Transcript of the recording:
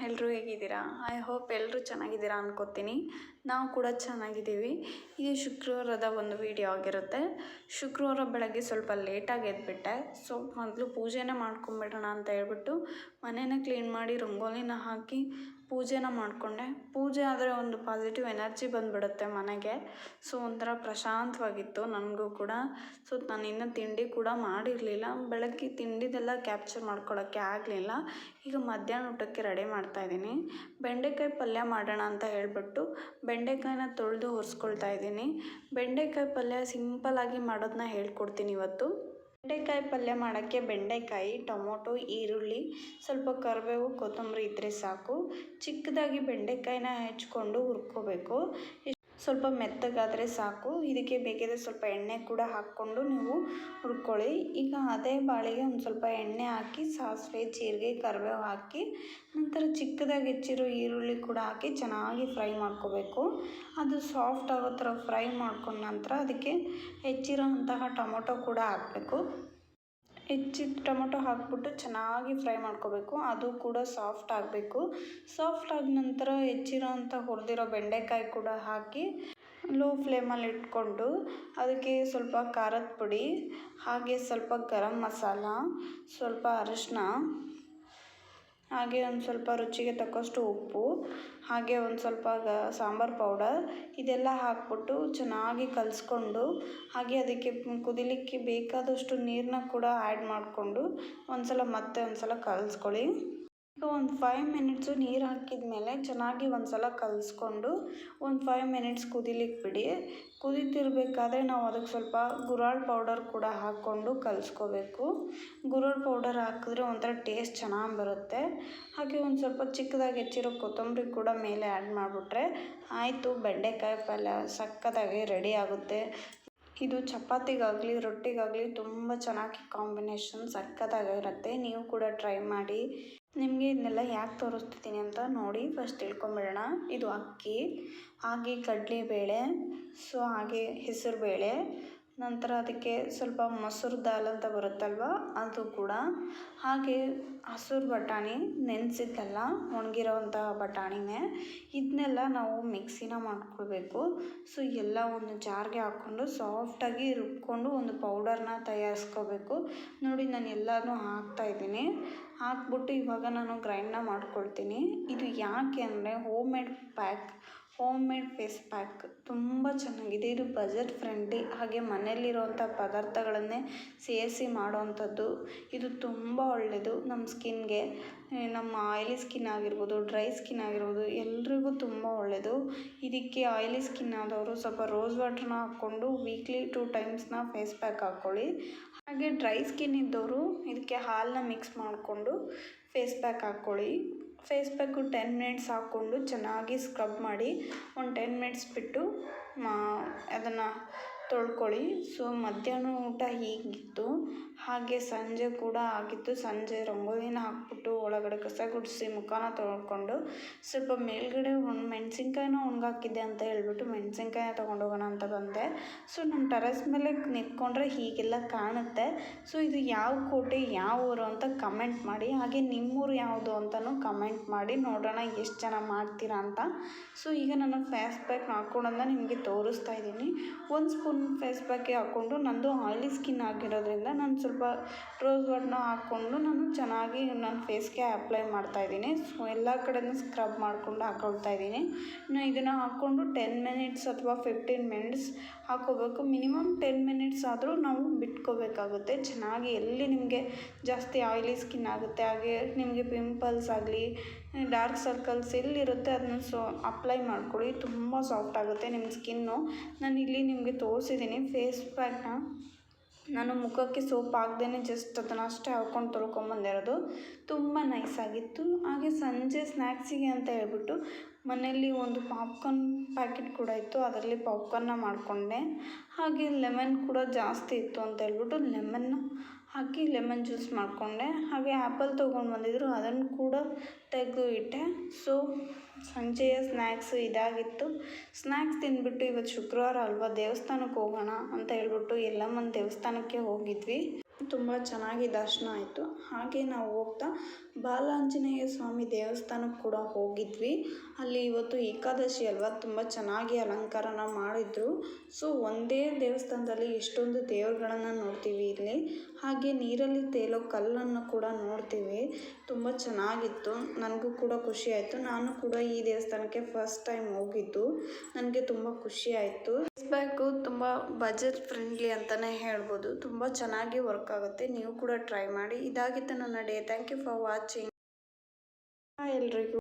ಎಲ್ಲರೂ ಹೇಗಿದ್ದೀರಾ? I hope ಎಲ್ಲರೂ ಚೆನ್ನಾಗಿದ್ದೀರಾ ಅನ್ಕೋತೀನಿ. ನಾವು ಕೂಡ ಚೆನ್ನಾಗಿದ್ದೀವಿ. ಇದು ಶುಕ್ರವಾರದ ಒಂದು ವಿಡಿಯೋ ಆಗಿರುತ್ತೆ. ಶುಕ್ರವಾರ ಬೆಳಗ್ಗೆ ಸ್ವಲ್ಪ ಲೇಟಾಗಿ ಎದ್ಬಿಟ್ಟೆ. ಸೊ ಮೊದಲು ಪೂಜೆನ ಮಾಡ್ಕೊಂಬಿಡೋಣ ಅಂತ ಹೇಳ್ಬಿಟ್ಟು ಮನೇನ ಕ್ಲೀನ್ ಮಾಡಿ ರಂಗೋಲಿನ ಹಾಕಿ ಪೂಜೆನ ಮಾಡಿಕೊಂಡೆ. ಪೂಜೆ ಆದರೆ ಒಂದು ಪಾಸಿಟಿವ್ ಎನರ್ಜಿ ಬಂದುಬಿಡುತ್ತೆ ಮನೆಗೆ. ಸೊ ಒಂಥರ ಪ್ರಶಾಂತವಾಗಿತ್ತು ನನಗೂ ಕೂಡ. ಸೊ ನಾನು ಇನ್ನೂ ತಿಂಡಿ ಕೂಡ ಮಾಡಿರಲಿಲ್ಲ. ಬೆಳಗ್ಗೆ ತಿಂಡಿದೆಲ್ಲ ಕ್ಯಾಪ್ಚರ್ ಮಾಡ್ಕೊಳ್ಳೋಕ್ಕೆ ಆಗಲಿಲ್ಲ. ಈಗ ಮಧ್ಯಾಹ್ನ ಊಟಕ್ಕೆ ರೆಡಿ ಮಾಡ್ತಾಯಿದ್ದೀನಿ. ಬೆಂಡೆಕಾಯಿ ಪಲ್ಯ ಮಾಡೋಣ ಅಂತ ಹೇಳಿಬಿಟ್ಟು ಬೆಂಡೆಕಾಯಿನ ತೊಳೆದು ಒರೆಸ್ಕೊಳ್ತಾ ಇದ್ದೀನಿ. ಬೆಂಡೆಕಾಯಿ ಪಲ್ಯ ಸಿಂಪಲ್ಲಾಗಿ ಮಾಡೋದನ್ನ ಹೇಳ್ಕೊಡ್ತೀನಿ ಇವತ್ತು. ಬೆಂಡೆಕಾಯಿ ಪಲ್ಯ ಮಾಡೋಕ್ಕೆ ಬೆಂಡೆಕಾಯಿ, ಟೊಮೊಟೊ, ಈರುಳ್ಳಿ, ಸ್ವಲ್ಪ ಕರಿಬೇವು, ಕೊತ್ತಂಬರಿ ಇದ್ದರೆ ಸಾಕು. ಚಿಕ್ಕದಾಗಿ ಬೆಂಡೆಕಾಯಿನ ಹೆಚ್ಕೊಂಡು ಹುರ್ಕೋಬೇಕು. ಸ್ವಲ್ಪ ಮೆತ್ತಗಾದರೆ ಸಾಕು. ಇದಕ್ಕೆ ಬೇಕಿದ್ರೆ ಸ್ವಲ್ಪ ಎಣ್ಣೆ ಕೂಡ ಹಾಕ್ಕೊಂಡು ನೀವು ಹುರ್ಕೊಳ್ಳಿ. ಈಗ ಅದೇ ಬಾಳಿಗೆ ಒಂದು ಸ್ವಲ್ಪ ಎಣ್ಣೆ ಹಾಕಿ ಸಾಸಿವೆ, ಜೀರಿಗೆ, ಕರಿಬೇವು ಹಾಕಿ ನಂತರ ಚಿಕ್ಕದಾಗಿ ಹೆಚ್ಚಿರೋ ಈರುಳ್ಳಿ ಕೂಡ ಹಾಕಿ ಚೆನ್ನಾಗಿ ಫ್ರೈ ಮಾಡ್ಕೋಬೇಕು. ಅದು ಸಾಫ್ಟ್ ಆಗೋ ಥರ ಫ್ರೈ ಮಾಡ್ಕೊಂಡ ನಂತರ ಅದಕ್ಕೆ ಹೆಚ್ಚಿರೋ ಅಂತಹ ಟೊಮೊಟೊ ಕೂಡ ಹಾಕಬೇಕು. ಹೆಚ್ಚಿದ ಟೊಮೊಟೊ ಹಾಕ್ಬಿಟ್ಟು ಚೆನ್ನಾಗಿ ಫ್ರೈ ಮಾಡ್ಕೋಬೇಕು. ಅದು ಕೂಡ ಸಾಫ್ಟ್ ಆಗಬೇಕು. ಸಾಫ್ಟ್ ಆದ ನಂತರ ಹೆಚ್ಚಿರೋ ಅಂಥ ಹುರಿದಿರೋ ಬೆಂಡೆಕಾಯಿ ಕೂಡ ಹಾಕಿ ಲೋ ಫ್ಲೇಮಲ್ಲಿ ಇಟ್ಕೊಂಡು ಅದಕ್ಕೆ ಸ್ವಲ್ಪ ಖಾರದ ಪುಡಿ, ಹಾಗೆ ಸ್ವಲ್ಪ ಗರಂ ಮಸಾಲ, ಸ್ವಲ್ಪ ಅರಿಶಿನ, ಹಾಗೆ ಒಂದು ಸ್ವಲ್ಪ ರುಚಿಗೆ ತಕ್ಕಷ್ಟು ಉಪ್ಪು, ಹಾಗೆ ಒಂದು ಸ್ವಲ್ಪ ಸಾಂಬಾರು ಪೌಡರ್ ಇದೆಲ್ಲ ಹಾಕ್ಬಿಟ್ಟು ಚೆನ್ನಾಗಿ ಕಲಿಸ್ಕೊಂಡು ಹಾಗೆ ಅದಕ್ಕೆ ಕುದಿಲಿಕ್ಕೆ ಬೇಕಾದಷ್ಟು ನೀರನ್ನ ಕೂಡ ಆ್ಯಡ್ ಮಾಡಿಕೊಂಡು ಮತ್ತೆ ಒಂದು ಸಲ ಕಲಿಸ್ಕೊಳ್ಳಿ. ಈಗ ಒಂದು 5 ಮಿನಿಟ್ಸು ನೀರು ಹಾಕಿದ ಮೇಲೆ ಚೆನ್ನಾಗಿ ಒಂದು ಸಲ ಕಲಿಸ್ಕೊಂಡು ಒಂದು 5 ಮಿನಿಟ್ಸ್ ಕುದಿಲಿಕ್ಕೆ ಬಿಡಿ. ಕುದೀತಿರ್ಬೇಕಾದ್ರೆ ನಾವು ಅದಕ್ಕೆ ಸ್ವಲ್ಪ ಗುರಾಳ್ ಪೌಡರ್ ಕೂಡ ಹಾಕ್ಕೊಂಡು ಕಲಿಸ್ಕೋಬೇಕು. ಗುರಾಳ್ ಪೌಡರ್ ಹಾಕಿದ್ರೆ ಒಂಥರ ಟೇಸ್ಟ್ ಚೆನ್ನಾಗಿ ಬರುತ್ತೆ. ಹಾಗೆ ಒಂದು ಸ್ವಲ್ಪ ಚಿಕ್ಕದಾಗಿ ಹೆಚ್ಚಿರೋ ಕೊತ್ತಂಬರಿ ಕೂಡ ಮೇಲೆ ಆ್ಯಡ್ ಮಾಡಿಬಿಟ್ರೆ ಆಯಿತು, ಬೆಂಡೆಕಾಯಿ ಪಲ್ಯ ಸಕ್ಕತ್ತಾಗಿ ರೆಡಿ ಆಗುತ್ತೆ. ಇದು ಚಪಾತಿಗಾಗಲಿ ರೊಟ್ಟಿಗಾಗಲಿ ತುಂಬ ಚೆನ್ನಾಗಿ ಕಾಂಬಿನೇಷನ್ ಸಕ್ಕತ್ತಾಗಿರುತ್ತೆ. ನೀವು ಕೂಡ ಟ್ರೈ ಮಾಡಿ. ನಿಮಗೆ ಇದನ್ನೆಲ್ಲ ಯಾಕೆ ತೋರಿಸ್ತಿದ್ದೀನಿ ಅಂತ ನೋಡಿ ಫಸ್ಟ್ ತಿಳ್ಕೊಂಬಿಡೋಣ. ಇದು ಅಕ್ಕಿ, ಹಾಗೆ ಕಡಲೆಬೇಳೆ, ಸೊ ಹಾಗೆ ಹೆಸರುಬೇಳೆ, ನಂತರ ಅದಕ್ಕೆ ಸ್ವಲ್ಪ ಮೊಸರು ದಾಲ್ ಅಂತ ಬರುತ್ತಲ್ವ ಅದು ಕೂಡ, ಹಾಗೆ ಹಸಿರು ಬಟಾಣಿ ನೆನೆಸಿದ್ದಲ್ಲ ಒಣಗಿರೋವಂತಹ ಬಟಾಣಿನೇ. ಇದನ್ನೆಲ್ಲ ನಾವು ಮಿಕ್ಸಿನ ಮಾಡ್ಕೊಳ್ಬೇಕು. ಸೊ ಎಲ್ಲ ಒಂದು ಜಾರ್ಗೆ ಹಾಕ್ಕೊಂಡು ಸಾಫ್ಟಾಗಿ ರುಬ್ಕೊಂಡು ಒಂದು ಪೌಡರ್ನ ತಯಾರಿಸ್ಕೋಬೇಕು. ನೋಡಿ ನಾನು ಎಲ್ಲನೂ ಹಾಕ್ತಾಯಿದ್ದೀನಿ. ಹಾಕ್ಬಿಟ್ಟು ಇವಾಗ ನಾನು ಗ್ರೈಂಡ್ನ ಮಾಡ್ಕೊಳ್ತೀನಿ. ಇದು ಯಾಕೆ ಅಂದರೆ ಹೋಮ್ ಮೇಡ್ ಫೇಸ್ ಪ್ಯಾಕ್ ತುಂಬ ಚೆನ್ನಾಗಿದೆ. ಇದು ಬಜೆಟ್ ಫ್ರೆಂಡ್ಲಿ, ಹಾಗೆ ಮನೆಯಲ್ಲಿರುವಂಥ ಪದಾರ್ಥಗಳನ್ನೇ ಸೇರಿಸಿ ಮಾಡೋವಂಥದ್ದು. ಇದು ತುಂಬ ಒಳ್ಳೆಯದು ನಮ್ಮ ಸ್ಕಿನ್ಗೆ. ನಮ್ಮ ಆಯಿಲಿ ಸ್ಕಿನ್ ಆಗಿರ್ಬೋದು, ಡ್ರೈ ಸ್ಕಿನ್ ಆಗಿರ್ಬೋದು, ಎಲ್ರಿಗೂ ತುಂಬ ಒಳ್ಳೆಯದು. ಇದಕ್ಕೆ ಆಯಿಲಿ ಸ್ಕಿನ್ ಆದವರು ಸ್ವಲ್ಪ ರೋಸ್ ವಾಟ್ರನ್ನ ಹಾಕ್ಕೊಂಡು ವೀಕ್ಲಿ 2 ಟೈಮ್ಸ್ನ ಫೇಸ್ ಪ್ಯಾಕ್ ಹಾಕ್ಕೊಳ್ಳಿ. ಹಾಗೆ ಡ್ರೈ ಸ್ಕಿನ್ ಇದ್ದವರು ಇದಕ್ಕೆ ಹಾಲನ್ನ ಮಿಕ್ಸ್ ಮಾಡಿಕೊಂಡು ಫೇಸ್ ಪ್ಯಾಕ್ ಹಾಕ್ಕೊಳ್ಳಿ. ಫೇಸ್ ಪ್ಯಾಕು 10 ಮಿನಿಟ್ಸ್ ಹಾಕ್ಕೊಂಡು ಚೆನ್ನಾಗಿ ಸ್ಕ್ರಬ್ ಮಾಡಿ ಒಂದು 10 ಮಿನಿಟ್ಸ್ ಬಿಟ್ಟು ಅದನ್ನು ತೊಳ್ಕೊಳ್ಳಿ. ಸೊ ಮಧ್ಯಾಹ್ನ ಊಟ ಹೀಗಿತ್ತು. ಹಾಗೆ ಸಂಜೆ ಕೂಡ ಆಗಿತ್ತು. ಸಂಜೆ ರಂಗೋಲಿನ ಹಾಕ್ಬಿಟ್ಟು ಒಳಗಡೆ ಕಸ ಗುಡಿಸಿ ಮುಖನ ತೊಳ್ಕೊಂಡು ಸ್ವಲ್ಪ ಮೇಲ್ಗಡೆ ಮೆಣಸಿನ್ಕಾಯಿನ ಒಣಗಾಕಿದ್ದೆ ಅಂತ ಹೇಳ್ಬಿಟ್ಟು ಮೆಣಸಿನ್ಕಾಯಿನ ತೊಗೊಂಡೋಗೋಣ ಅಂತ ಬಂದೆ. ಸೊ ನಮ್ಮ ಟೆರೆಸ್ ಮೇಲೆ ನಿಂತ್ಕೊಂಡ್ರೆ ಹೀಗೆಲ್ಲ ಕಾಣುತ್ತೆ. ಸೊ ಇದು ಯಾವ ಕೋಟೆ ಯಾವ ಊರು ಅಂತ ಕಮೆಂಟ್ ಮಾಡಿ. ಹಾಗೆ ನಿಮ್ಮೂರು ಯಾವುದು ಅಂತಲೂ ಕಮೆಂಟ್ ಮಾಡಿ, ನೋಡೋಣ ಎಷ್ಟು ಜನ ಮಾಡ್ತೀರಾ ಅಂತ. ಸೊ ಈಗ ನಾನು ಫೇಸ್ ಪ್ಯಾಕ್ ಹಾಕ್ಕೊಂಡನ್ನ ನಿಮಗೆ ತೋರಿಸ್ತಾ ಇದ್ದೀನಿ. 1 ಸ್ಪೂನ್ ಫೇಸ್ ಪ್ಯಾಕೆ ಹಾಕ್ಕೊಂಡು, ನಂದು ಆಯಿಲಿ ಸ್ಕಿನ್ ಆಗಿರೋದ್ರಿಂದ ನಾನು ಸ್ವಲ್ಪ ರೋಸ್ ವಾಟರ್ನ ಹಾಕ್ಕೊಂಡು ನಾನು ಚೆನ್ನಾಗಿ ನನ್ನ ಫೇಸ್ಗೆ ಅಪ್ಲೈ ಮಾಡ್ತಾಯಿದ್ದೀನಿ. ಸೊ ಎಲ್ಲ ಕಡೆಯೂ ಸ್ಕ್ರಬ್ ಮಾಡಿಕೊಂಡು ಹಾಕ್ಕೊಳ್ತಾ ಇದ್ದೀನಿ. ಇದನ್ನು ಹಾಕ್ಕೊಂಡು 10 ಮಿನಿಟ್ಸ್ ಅಥವಾ 15 ಮಿನಿಟ್ಸ್ ಹಾಕ್ಕೋಬೇಕು. ಮಿನಿಮಮ್ 10 ಮಿನಿಟ್ಸ್ ಆದರೂ ನಾವು ಬಿಟ್ಕೋಬೇಕಾಗುತ್ತೆ. ಚೆನ್ನಾಗಿ ಎಲ್ಲಿ ನಿಮಗೆ ಜಾಸ್ತಿ ಆಯಿಲಿ ಸ್ಕಿನ್ ಆಗುತ್ತೆ, ಹಾಗೆ ನಿಮಗೆ ಪಿಂಪಲ್ಸ್ ಆಗಲಿ ಡಾರ್ಕ್ ಸರ್ಕಲ್ಸ್ ಎಲ್ಲಿರುತ್ತೆ ಅದನ್ನ ಅಪ್ಲೈ ಮಾಡ್ಕೊಳ್ಳಿ. ತುಂಬ ಸಾಫ್ಟ್ ಆಗುತ್ತೆ ನಿಮ್ಮ ಸ್ಕಿನ್ನು. ನಾನು ಇಲ್ಲಿ ನಿಮಗೆ ತೋರಿಸಿದ್ದೀನಿ ಫೇಸ್ ಪ್ಯಾಕ್ನ. ನಾನು ಮುಖಕ್ಕೆ ಸೋಪ್ ಹಾಕ್ದೇ ಜಸ್ಟ್ ಅದನ್ನು ಅಷ್ಟೇ ಹಾಕ್ಕೊಂಡು ತೊಳ್ಕೊಂಬಂದಿರೋದು. ತುಂಬ ನೈಸಾಗಿತ್ತು. ಹಾಗೆ ಸಂಜೆ ಸ್ನ್ಯಾಕ್ಸಿಗೆ ಅಂತ ಹೇಳ್ಬಿಟ್ಟು ಮನೆಯಲ್ಲಿ ಒಂದು ಪಾಪ್ಕಾರ್ನ್ ಪ್ಯಾಕೆಟ್ ಕೂಡ ಇತ್ತು. ಅದರಲ್ಲಿ ಪಾಪ್ಕಾರ್ನ್ನ ಮಾಡಿಕೊಂಡೆ. ಹಾಗೆ ಲೆಮನ್ ಕೂಡ ಜಾಸ್ತಿ ಇತ್ತು ಅಂತ ಹೇಳ್ಬಿಟ್ಟು ಲೆಮನ್ನ ಹಾಕಿ ಲೆಮನ್ ಜ್ಯೂಸ್ ಮಾಡಿಕೊಂಡೆ. ಹಾಗೆ ಆ್ಯಪಲ್ ತೊಗೊಂಡು ಬಂದಿದ್ದರು, ಅದನ್ನು ಕೂಡ ತೆಗೆದು ಇಟ್ಟೆ. ಸೊ ಸಂಜೆಯ ಸ್ನ್ಯಾಕ್ಸ್ ಇದಾಗಿತ್ತು. ಸ್ನ್ಯಾಕ್ಸ್ ತಿಂದ್ಬಿಟ್ಟು ಇವತ್ತು ಶುಕ್ರವಾರ ಅಲ್ವಾ, ದೇವಸ್ಥಾನಕ್ಕೆ ಹೋಗೋಣ ಅಂತ ಹೇಳ್ಬಿಟ್ಟು ಎಲ್ಲಮ್ಮನ ದೇವಸ್ಥಾನಕ್ಕೆ ಹೋಗಿದ್ವಿ. ತುಂಬ ಚೆನ್ನಾಗಿ ದರ್ಶನ ಆಯಿತು. ಹಾಗೆ ನಾವು ಹೋಗ್ತಾ ಬಾಲಾಂಜನೇಯ ಸ್ವಾಮಿ ದೇವಸ್ಥಾನಕ್ಕೆ ಕೂಡ ಹೋಗಿದ್ವಿ. ಅಲ್ಲಿ ಇವತ್ತು ಏಕಾದಶಿ ಅಲ್ವಾ, ತುಂಬ ಚೆನ್ನಾಗಿ ಅಲಂಕಾರನ ಮಾಡಿದ್ರು. ಸೊ ಒಂದೇ ದೇವಸ್ಥಾನದಲ್ಲಿ ಎಷ್ಟೊಂದು ದೇವ್ರುಗಳನ್ನು ನೋಡ್ತೀವಿ ಇಲ್ಲಿ. ಹಾಗೆ ನೀರಲ್ಲಿ ತೇಲೋ ಕಲ್ಲನ್ನು ಕೂಡ ನೋಡ್ತೀವಿ. ತುಂಬ ಚೆನ್ನಾಗಿತ್ತು, ನನಗೂ ಕೂಡ ಖುಷಿ ಆಯಿತು. ನಾನು ಕೂಡ ಈ ದೇವಸ್ಥಾನಕ್ಕೆ ಫಸ್ಟ್ ಟೈಮ್ ಹೋಗಿದ್ದು, ನನಗೆ ತುಂಬ ಖುಷಿ ಆಯಿತು. ಬ್ಯಾಗು ತುಂಬ ಬಜೆಟ್ ಫ್ರೆಂಡ್ಲಿ ಅಂತಲೇ ಹೇಳ್ಬೋದು. ತುಂಬ ಚೆನ್ನಾಗಿ ವರ್ಕ್ ಆಗುತ್ತೆ, ನೀವು ಕೂಡ ಟ್ರೈ ಮಾಡಿ. ಇದಾಗಿತ್ತು ನನ್ನ day. Thank you for watching. ಎಲ್ರಿಗೂ